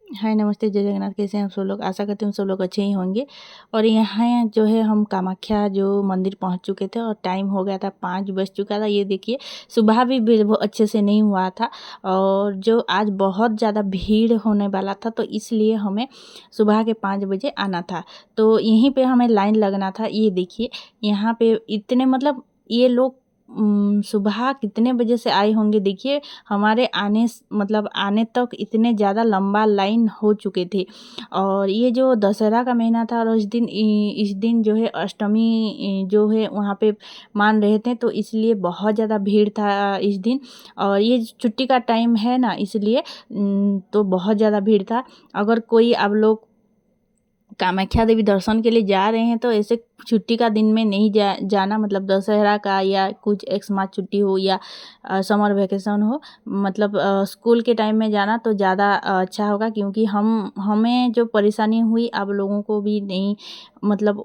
हाय नमस्ते जय जगन्नाथ। कैसे हैं आप सब लोग? आशा करती हूँ सब लोग अच्छे ही होंगे। और यहाँ जो है हम कामाख्या जो मंदिर पहुँच चुके थे और टाइम हो गया था, 5 बज चुका था। ये देखिए सुबह भी बहुत अच्छे से नहीं हुआ था और जो आज बहुत ज़्यादा भीड़ होने वाला था, तो इसलिए हमें सुबह के 5 बजे आना था। तो यहीं पे हमें लाइन लगना था। ये देखिए यहाँ पे इतने मतलब ये लोग सुबह कितने बजे से आए होंगे। देखिए हमारे मतलब आने तक इतने ज़्यादा लंबा लाइन हो चुके थे। और ये जो दशहरा का महीना था और इस दिन जो है अष्टमी जो है वहाँ पे मान रहे थे, तो इसलिए बहुत ज़्यादा भीड़ था इस दिन। और ये छुट्टी का टाइम है ना, इसलिए तो बहुत ज़्यादा भीड़ था। अगर कोई आप लोग कामाख्या देवी दर्शन के लिए जा रहे हैं तो ऐसे छुट्टी का दिन में नहीं जाना, मतलब दशहरा का या कुछ एक मास छुट्टी हो या समर वेकेशन हो, मतलब स्कूल के टाइम में जाना तो ज़्यादा अच्छा होगा। क्योंकि हमें जो परेशानी हुई आप लोगों को भी नहीं, मतलब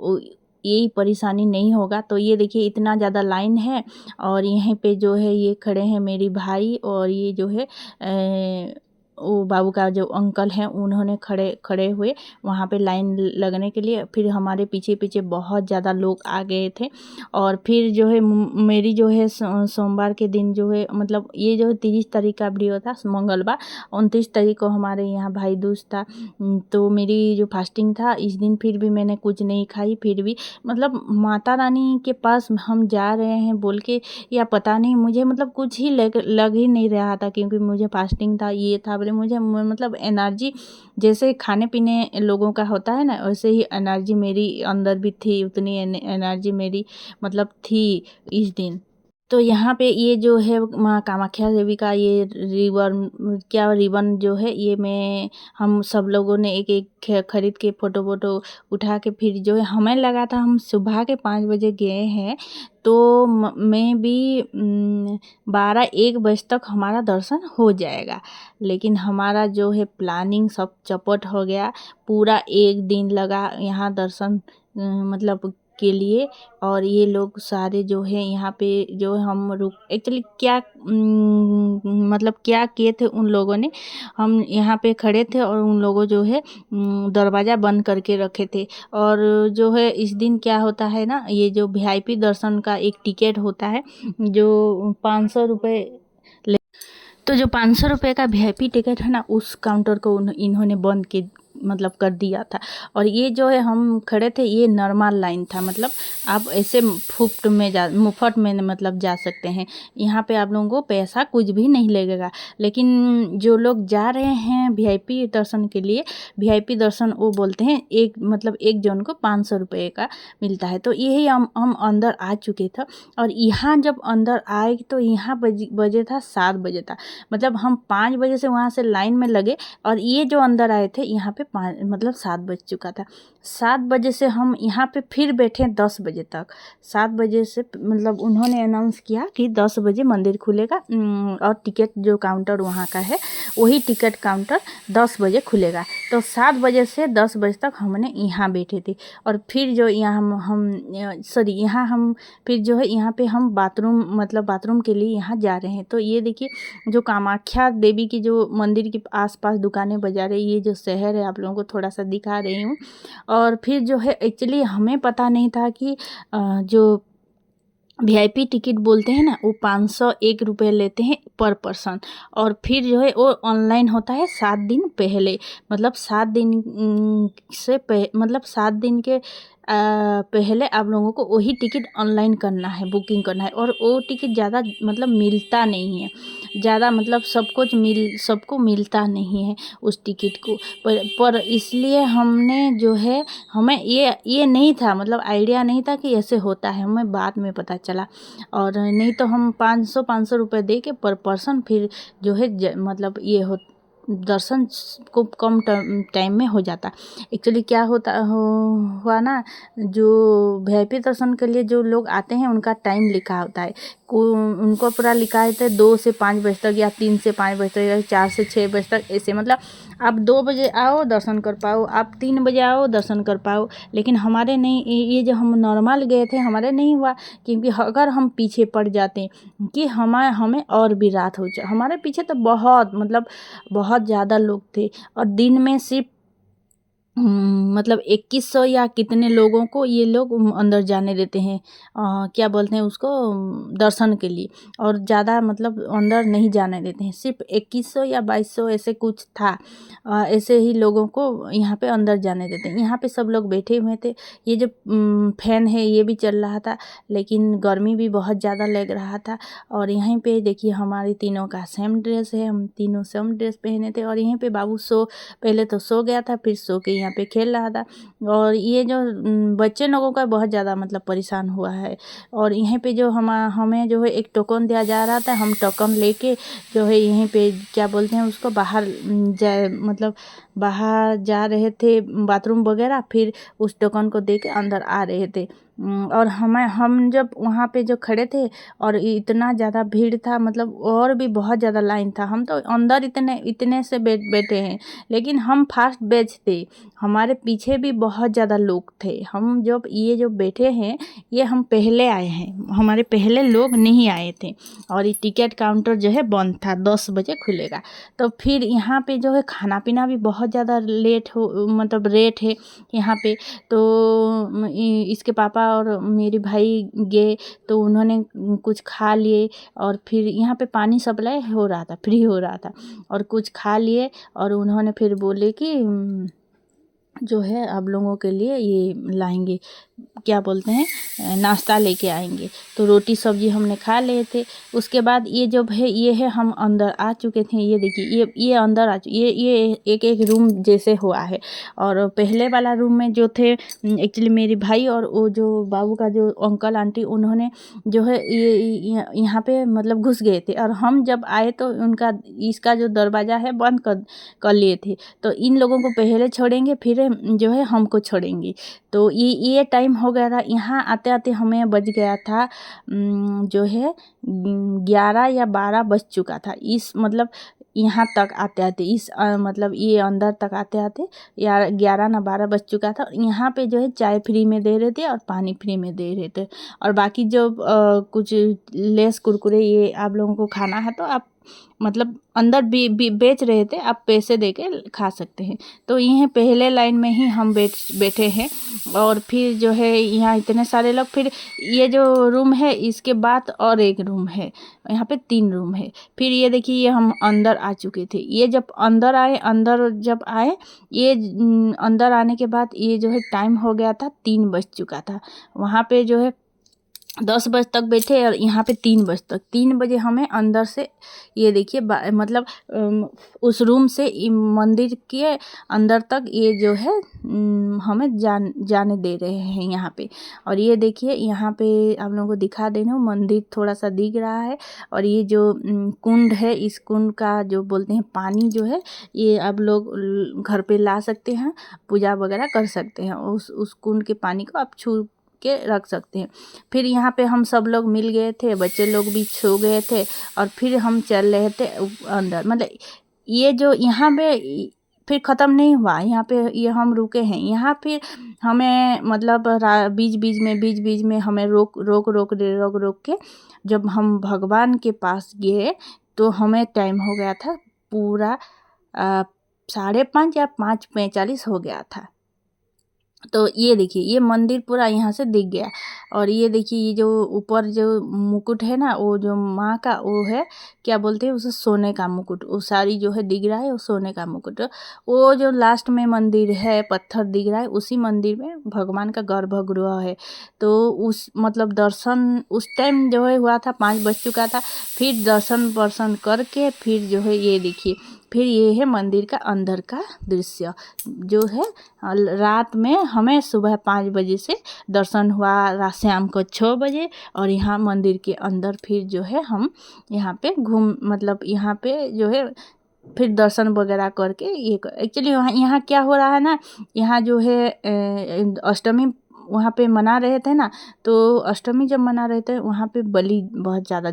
यही परेशानी नहीं होगा। तो ये देखिए इतना ज़्यादा लाइन है और यहीं पे जो है ये खड़े हैं मेरी भाई और ये जो है वो बाबू का जो अंकल हैं, उन्होंने खड़े हुए वहाँ पे लाइन लगने के लिए। फिर हमारे पीछे पीछे बहुत ज़्यादा लोग आ गए थे। और फिर जो है मेरी जो है सोमवार के दिन जो है, मतलब ये जो है 30 तारीख का वीडियो था, मंगलवार 29 तारीख को हमारे यहाँ भाई दूज था। तो मेरी जो फास्टिंग था इस दिन, फिर भी मैंने कुछ नहीं खाई। फिर भी मतलब माता रानी के पास हम जा रहे हैं बोल के, या पता नहीं मुझे मतलब कुछ ही लग ही नहीं रहा था। क्योंकि मुझे फास्टिंग था, ये था बोले मुझे मतलब एनर्जी जैसे खाने पीने लोगों का होता है ना, वैसे ही एनर्जी मेरी अंदर भी थी। उतनी एनर्जी मेरी मतलब थी इस दिन। तो यहाँ पे ये जो है माँ कामाख्या देवी का ये रिबन जो है, ये मैं हम सब लोगों ने एक एक खरीद के फोटो वोटो उठा के, फिर जो है हमें लगा था हम सुबह के 5 बजे गए हैं तो मैं भी 12-1 बजे तक हमारा दर्शन हो जाएगा। लेकिन हमारा जो है प्लानिंग सब चौपट हो गया। पूरा एक दिन लगा यहाँ दर्शन मतलब के लिए। और ये लोग सारे जो है यहाँ पे जो हम रुक एक्चुअली क्या मतलब क्या किए थे उन लोगों ने, हम यहाँ पे खड़े थे और उन लोगों जो है दरवाज़ा बंद करके रखे थे। और जो है इस दिन क्या होता है ना, ये जो वीआईपी दर्शन का एक टिकट होता है जो 500 रुपये, तो जो 500 रुपये का वीआईपी टिकट है ना, उस काउंटर को इन्होंने बंद के मतलब कर दिया था। और ये जो है हम खड़े थे, ये नॉर्मल लाइन था, मतलब आप ऐसे मुफ्त में मतलब जा सकते हैं। यहाँ पे आप लोगों को पैसा कुछ भी नहीं लगेगा। लेकिन जो लोग जा रहे हैं वीआईपी दर्शन के लिए, वीआईपी दर्शन वो बोलते हैं एक मतलब एक जन को 500 रुपये का मिलता है। तो यही हम अंदर आ चुके थे। और यहाँ जब अंदर आए तो यहाँ बजे था 7 बजे था, मतलब हम 5 बजे से वहाँ से लाइन में लगे और ये जो अंदर आए थे यहाँ पे 5 मतलब 7 बज चुका था। 7 बजे से हम यहाँ पे फिर बैठे 10 बजे तक। 7 बजे से मतलब उन्होंने अनाउंस किया कि 10 बजे मंदिर खुलेगा और टिकट जो काउंटर वहाँ का है वही टिकट काउंटर 10 बजे खुलेगा। तो 7 बजे से 10 बजे तक हमने यहाँ बैठे थे। और फिर जो यहाँ हम फिर जो है यहाँ पे हम बाथरूम के लिए यहाँ जा रहे हैं। तो ये देखिए जो कामाख्या देवी की जो मंदिर के आसपास दुकानें बाजार है, ये जो शहर है आप लोगों को थोड़ा सा दिखा रही हूँ। और फिर जो है एक्चुअली हमें पता नहीं था कि जो वीआईपी टिकट बोलते हैं ना, वो 501 रुपये लेते हैं पर पर्सन। और फिर जो है वो ऑनलाइन होता है 7 दिन पहले, मतलब 7 दिन मतलब 7 दिन के पहले आप लोगों को वही टिकट ऑनलाइन करना है, बुकिंग करना है। और वो टिकट ज़्यादा मतलब मिलता नहीं है, ज़्यादा मतलब सबको मिलता नहीं है उस टिकट को। पर इसलिए हमने जो है, हमें ये नहीं था, मतलब आइडिया नहीं था कि ऐसे होता है, हमें बाद में पता चला। और नहीं तो हम 500 रुपये दे के पर पर्सन फिर जो है मतलब ये दर्शन को कम टाइम में हो जाता। एक्चुअली क्या हुआ ना, जो वीआईपी दर्शन के लिए जो लोग आते हैं उनका टाइम लिखा होता है। उनको पूरा लिखा है 2 से 5 बजे तक या 3 से 5 बजे तक या 4 से 6 बजे तक, ऐसे मतलब आप 2 बजे आओ दर्शन कर पाओ, आप 3 बजे आओ दर्शन कर पाओ। लेकिन हमारे नहीं, ये जो हम नॉर्मल गए थे हमारे नहीं हुआ। क्योंकि अगर हम पीछे पड़ जाते कि हमें और भी रात हो जाए, हमारे पीछे तो बहुत मतलब बहुत बहुत ज़्यादा लोग थे और दिन में सिर्फ मतलब 2100 या कितने लोगों को ये लोग अंदर जाने देते हैं, क्या बोलते हैं उसको, दर्शन के लिए। और ज़्यादा मतलब अंदर नहीं जाने देते हैं, सिर्फ 2100 या 2200 ऐसे कुछ था। ऐसे ही लोगों को यहाँ पे अंदर जाने देते हैं। यहाँ पे सब लोग बैठे हुए थे। ये जो फैन है ये भी चल रहा था, लेकिन गर्मी भी बहुत ज़्यादा लग रहा था। और यहीं पे देखिए हमारी तीनों का सेम ड्रेस है, हम तीनों सेम ड्रेस पहने थे। और यहीं पे बाबू पहले तो सो गया था, फिर सो के यहाँ पे खेल रहा था। और ये जो बच्चे लोगों का बहुत ज़्यादा मतलब परेशान हुआ है। और यहीं पे जो हमें जो है एक टोकन दिया जा रहा था, हम टोकन लेके जो है यहीं पे क्या बोलते हैं उसको, बाहर मतलब बाहर जा रहे थे बाथरूम वगैरह, फिर उस टोकन को दे के अंदर आ रहे थे। और हम जब वहाँ पे जो खड़े थे और इतना ज़्यादा भीड़ था, मतलब और भी बहुत ज़्यादा लाइन था। हम तो अंदर इतने से बैठे हैं, लेकिन हम फास्ट बैच थे, हमारे पीछे भी बहुत ज़्यादा लोग थे। हम जब ये जो बैठे हैं ये हम पहले आए हैं, हमारे पहले लोग नहीं आए थे। और ये टिकट काउंटर जो है बंद था, 10 बजे खुलेगा। तो फिर यहाँ पे जो है खाना पीना भी बहुत ज़्यादा लेट हो, मतलब रेट है यहाँ पे। तो इसके पापा और मेरे भाई गए तो उन्होंने कुछ खा लिए। और फिर यहाँ पे पानी सप्लाई हो रहा था, फ्री हो रहा था, और कुछ खा लिए। और उन्होंने फिर बोले कि जो है आप लोगों के लिए ये लाएंगे, क्या बोलते हैं, नाश्ता लेके आएंगे। तो रोटी सब्जी हमने खा लिए थे। उसके बाद ये जब है ये है हम अंदर आ चुके थे। ये देखिए ये अंदर ये एक एक रूम जैसे हुआ है। और पहले वाला रूम में जो थे एक्चुअली मेरे भाई और वो जो बाबू का जो अंकल आंटी, उन्होंने जो है ये यहाँ पे मतलब घुस गए थे। और हम जब आए तो उनका इसका जो दरवाज़ा है बंद कर लिए थे। तो इन लोगों को पहले छोड़ेंगे, फिर जो है हमको छोड़ेंगे। तो ये टाइम हो गया था। यहाँ आते आते हमें बज गया था जो है 11 या 12 बज चुका था। इस मतलब यहाँ तक आते आते मतलब ये अंदर तक आते आते या 11 ना 12 बज चुका था। यहाँ पे जो है चाय फ्री में दे रहे थे और पानी फ्री में दे रहे थे। और बाकी जो कुछ लेस कुरकुरे ये आप लोगों को खाना है तो आप मतलब अंदर भी बेच रहे थे, आप पैसे दे के खा सकते हैं। तो यहीं पहले लाइन में ही हम बैठे हैं। और फिर जो है यहाँ इतने सारे लोग, फिर ये जो रूम है इसके बाद और एक रूम है, यहाँ पे 3 रूम है। फिर ये देखिए ये हम अंदर आ चुके थे। ये जब अंदर जब आए ये अंदर आने के बाद ये जो है टाइम हो गया था, 3 बज चुका था। वहाँ पे जो है 10 बजे तक बैठे और यहाँ पे 3 बजे तक, 3 बजे हमें अंदर से ये देखिए मतलब उस रूम से मंदिर के अंदर तक ये जो है हमें जाने दे रहे हैं यहाँ पे। और ये देखिए यहाँ पे आप लोगों को दिखा दे रही हूँ, मंदिर थोड़ा सा दिख रहा है। और ये जो कुंड है, इस कुंड का जो बोलते हैं पानी जो है, ये आप लोग घर पे ला सकते हैं, पूजा वगैरह कर सकते हैं। उस कुंड के पानी को आप छू के रख सकते हैं। फिर यहाँ पे हम सब लोग मिल गए थे, बच्चे लोग भी सो गए थे। और फिर हम चल रहे थे अंदर। मतलब ये जो यहाँ पे फिर ख़त्म नहीं हुआ, यहाँ पे ये हम रुके हैं। यहाँ फिर हमें मतलब बीच बीच में हमें रोक के जब हम भगवान के पास गए तो हमें टाइम हो गया था पूरा 5:30 या 5:45 हो गया था। तो ये देखिए ये मंदिर पूरा यहाँ से दिख गया। और ये देखिए ये जो ऊपर जो मुकुट है ना, वो जो माँ का वो है, क्या बोलते हैं उसे, सोने का मुकुट। वो सारी जो है दिख रहा है वो सोने का मुकुट। वो जो लास्ट में मंदिर है पत्थर दिख रहा है, उसी मंदिर में भगवान का गर्भगृह है। तो उस मतलब दर्शन उस टाइम जो है हुआ था, 5 बज चुका था। फिर दर्शन करके फिर जो है ये देखिए, फिर ये है मंदिर का अंदर का दृश्य जो है। रात में हमें सुबह 5 बजे से दर्शन हुआ, शाम को 6 बजे। और यहाँ मंदिर के अंदर फिर जो है हम यहाँ पे मतलब यहाँ पे जो है फिर दर्शन वगैरह करके ये एक्चुअली यहाँ क्या हो रहा है ना, यहाँ जो है अष्टमी वहाँ पे मना रहे थे ना। तो अष्टमी जब मना रहे थे वहाँ पे बलि बहुत ज़्यादा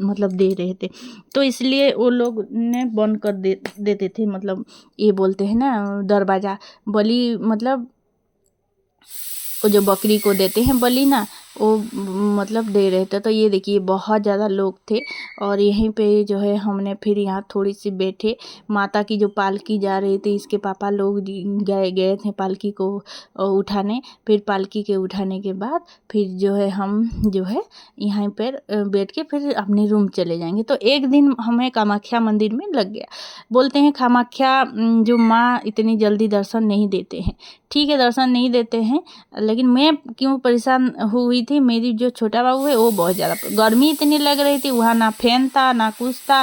मतलब दे रहे थे। तो इसलिए वो लोग ने बंद कर देते थे, मतलब ये बोलते हैं ना दरवाज़ा। बलि मतलब वो जो बकरी को देते हैं बलि ना, वो मतलब दे रहे थे। तो ये देखिए बहुत ज़्यादा लोग थे और यहीं पे जो है हमने फिर यहाँ थोड़ी सी बैठे। माता की जो पालकी जा रही थी, इसके पापा लोग गए थे पालकी को उठाने। फिर पालकी के उठाने के बाद फिर जो है हम जो है यहाँ पर बैठ के फिर अपने रूम चले जाएंगे। तो एक दिन हमें कामाख्या मंदिर में लग गया। बोलते हैं कामाख्या जो माँ इतनी जल्दी दर्शन नहीं देते हैं। ठीक है, दर्शन नहीं देते हैं, लेकिन मैं क्यों परेशान हुई थी, मेरी जो छोटा बाबू है वो बहुत ज़्यादा गर्मी इतनी लग रही थी। वहाँ ना फैन था ना कुछ था,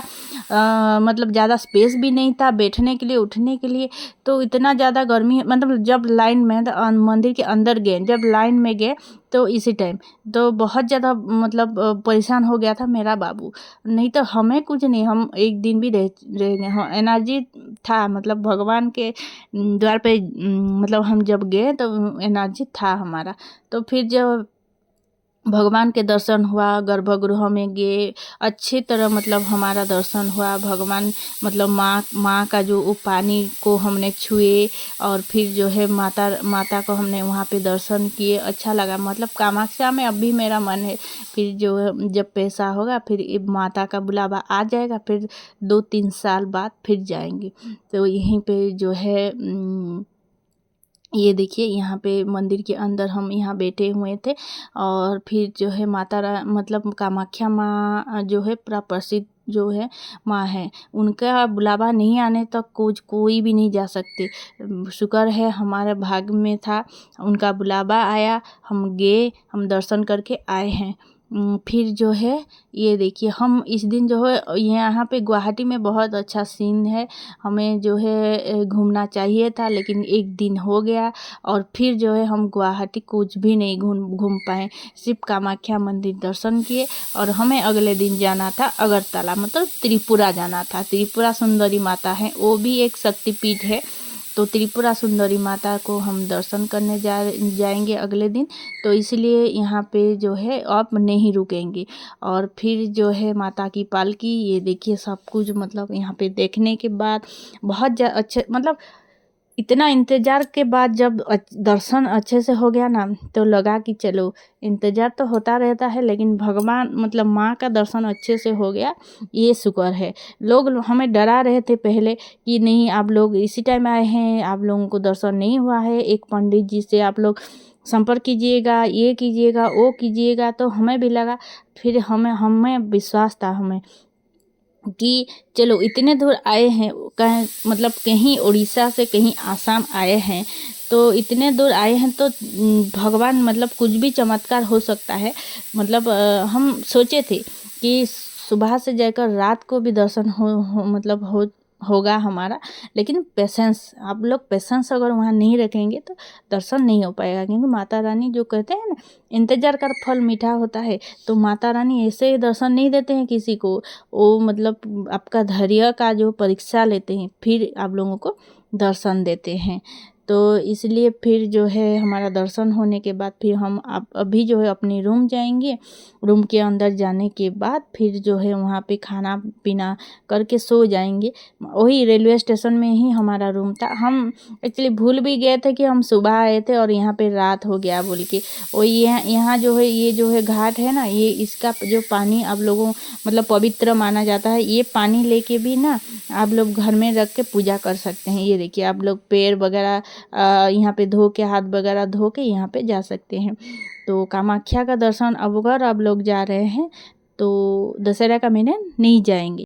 मतलब ज़्यादा स्पेस भी नहीं था बैठने के लिए उठने के लिए। तो इतना ज़्यादा गर्मी, मतलब जब लाइन में मंदिर के अंदर गए, जब लाइन में गए तो इसी टाइम तो बहुत ज़्यादा मतलब परेशान हो गया था मेरा बाबू। नहीं तो हमें कुछ नहीं, हम एक दिन भी रह गए। हाँ, एनर्जी था, मतलब भगवान के द्वार पे मतलब हम जब गए तो एनर्जी था हमारा। तो फिर जब भगवान के दर्शन हुआ, गर्भगृह में गए, अच्छी तरह मतलब हमारा दर्शन हुआ। भगवान मतलब माँ का जो वो पानी को हमने छुए और फिर जो है माता को हमने वहाँ पे दर्शन किए, अच्छा लगा। मतलब कामाख्या में अब भी मेरा मन है, फिर जो है जब पैसा होगा फिर माता का बुलावा आ जाएगा, फिर 2-3 साल बाद फिर जाएंगे। तो यहीं पे जो है ये देखिए यहाँ पे मंदिर के अंदर हम यहाँ बैठे हुए थे और फिर जो है मतलब कामाख्या माँ जो है पूरा प्रसिद्ध जो है माँ है, उनका बुलावा नहीं आने तक कोई भी नहीं जा सकते। शुक्र है हमारे भाग्य में था, उनका बुलावा आया, हम गए, हम दर्शन करके आए हैं। फिर जो है ये देखिए हम इस दिन जो है यहाँ पे गुवाहाटी में बहुत अच्छा सीन है। हमें जो है घूमना चाहिए था, लेकिन एक दिन हो गया और फिर जो है हम गुवाहाटी कुछ भी नहीं घूम पाए, सिर्फ कामाख्या मंदिर दर्शन किए। और हमें अगले दिन जाना था अगरतला, मतलब त्रिपुरा जाना था। त्रिपुरा सुंदरी माता है, वो भी एक शक्तिपीठ है। तो त्रिपुरा सुंदरी माता को हम दर्शन करने जाएंगे अगले दिन। तो इसलिए यहाँ पे जो है अब नहीं रुकेंगे। और फिर जो है माता की पालकी, ये देखिए सब कुछ मतलब यहाँ पे देखने के बाद बहुत अच्छे, मतलब इतना इंतज़ार के बाद जब दर्शन अच्छे से हो गया ना, तो लगा कि चलो इंतज़ार तो होता रहता है, लेकिन भगवान मतलब माँ का दर्शन अच्छे से हो गया, ये शुक्र है। लोग हमें डरा रहे थे पहले कि नहीं आप लोग इसी टाइम आए हैं, आप लोगों को दर्शन नहीं हुआ है, एक पंडित जी से आप लोग संपर्क कीजिएगा, ये कीजिएगा वो कीजिएगा। तो हमें भी लगा, फिर हमें विश्वास था हमें कि चलो इतने दूर आए हैं, कहीं मतलब कहीं उड़ीसा से कहीं आसाम आए हैं, तो इतने दूर आए हैं तो भगवान मतलब कुछ भी चमत्कार हो सकता है। मतलब हम सोचे थे कि सुबह से जाकर रात को भी दर्शन मतलब होगा हमारा, लेकिन पेशेंस, आप लोग पेशेंस अगर वहाँ नहीं रखेंगे तो दर्शन नहीं हो पाएगा। क्योंकि माता रानी जो कहते हैं ना, इंतजार का फल मीठा होता है। तो माता रानी ऐसे ही दर्शन नहीं देते हैं किसी को, वो मतलब आपका धैर्य का जो परीक्षा लेते हैं, फिर आप लोगों को दर्शन देते हैं। तो इसलिए फिर जो है हमारा दर्शन होने के बाद फिर हम अभी जो है अपने रूम जाएंगे। रूम के अंदर जाने के बाद फिर जो है वहाँ पे खाना पीना करके सो जाएंगे। वही रेलवे स्टेशन में ही हमारा रूम था। हम एक्चुअली भूल भी गए थे कि हम सुबह आए थे और यहाँ पे रात हो गया बोल के। और यहाँ जो है ये जो है घाट है ना, ये इसका जो पानी आप लोगों मतलब पवित्र माना जाता है। ये पानी लेके भी ना आप लोग घर में रख के पूजा कर सकते हैं। ये देखिए आप लोग पैर वगैरह यहाँ पे धो के, हाथ वगैरह धो के यहाँ पे जा सकते हैं। तो कामाख्या का दर्शन अब अगर आप लोग जा रहे हैं तो दशहरा का महीने नहीं जाएंगे।